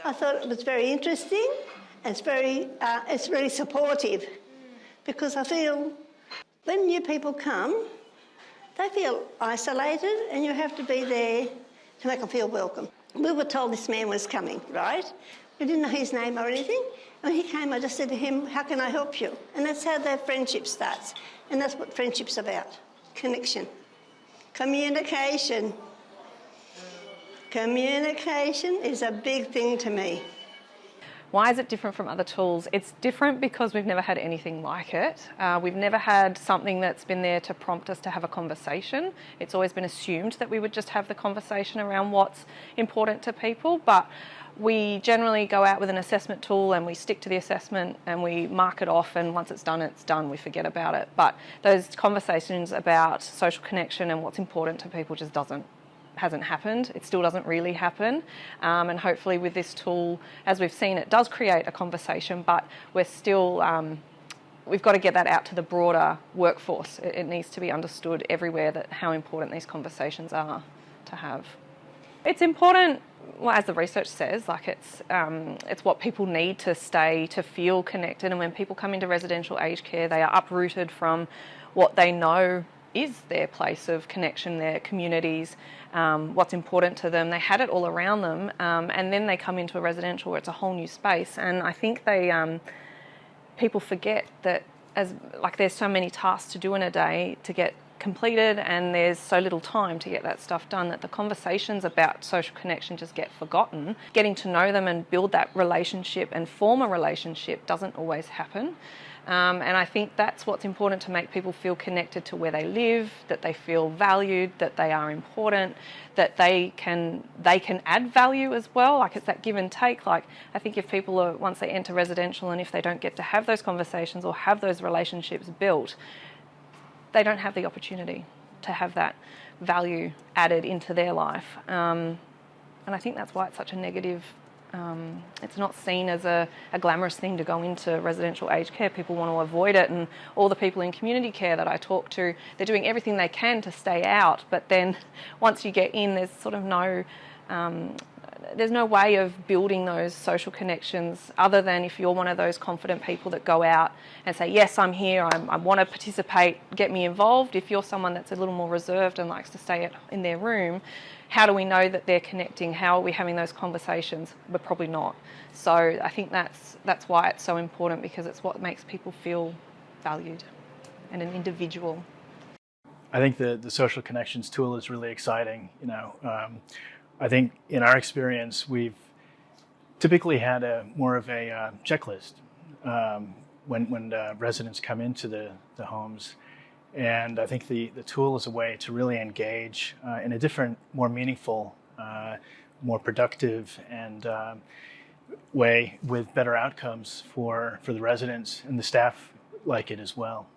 I thought it was very interesting. It's really supportive, because I feel when new people come, they feel isolated, and you have to be there to make them feel welcome. We were told this man was coming, right? We didn't know his name or anything. When he came, I just said to him, "How can I help you?" And that's how their friendship starts. And that's what friendship's about: connection, communication. Communication is a big thing to me. Why is it different from other tools? It's different because we've never had anything like it. We've never had something that's been there to prompt us to have a conversation. It's always been assumed that we would just have the conversation around what's important to people, but we generally go out with an assessment tool and we stick to the assessment and we mark it off, and once it's done, we forget about it. But those conversations about social connection and what's important to people just hasn't happened. It still doesn't really happen, and hopefully with this tool, as we've seen, it does create a conversation, but we're still we've got to get that out to the broader workforce. It needs to be understood everywhere that how important these conversations are to have. It's important, well, as the research says, like it's what people need to feel connected, and when people come into residential aged care, they are uprooted from what they know is their place of connection, their communities, what's important to them. They had it all around them, and then they come into a residential where it's a whole new space. And I think people forget that there's so many tasks to do in a day to get completed, and there's so little time to get that stuff done, that the conversations about social connection just get forgotten. Getting to know them and build that relationship and form a relationship doesn't always happen. And I think that's what's important, to make people feel connected to where they live, that they feel valued, that they are important, that they can add value as well. Like, it's that give and take. Like, I think if people are, once they enter residential, and if they don't get to have those conversations or have those relationships built, they don't have the opportunity to have that value added into their life. And I think that's why it's such a negative. It's not seen as a glamorous thing to go into residential aged care. People want to avoid it, and all the people in community care that I talk to, they're doing everything they can to stay out, but then once you get in, there's sort of there's no way of building those social connections other than if you're one of those confident people that go out and say, yes, I'm here, I want to participate, get me involved. If you're someone that's a little more reserved and likes to stay in their room, how do we know that they're connecting? How are we having those conversations? We're probably not. So I think that's why it's so important, because it's what makes people feel valued and an individual. I think the social connections tool is really exciting. I think in our experience, we've typically had more of a checklist when residents come into the homes. And I think the tool is a way to really engage in a different, more meaningful, more productive and way, with better outcomes for the residents, and the staff like it as well.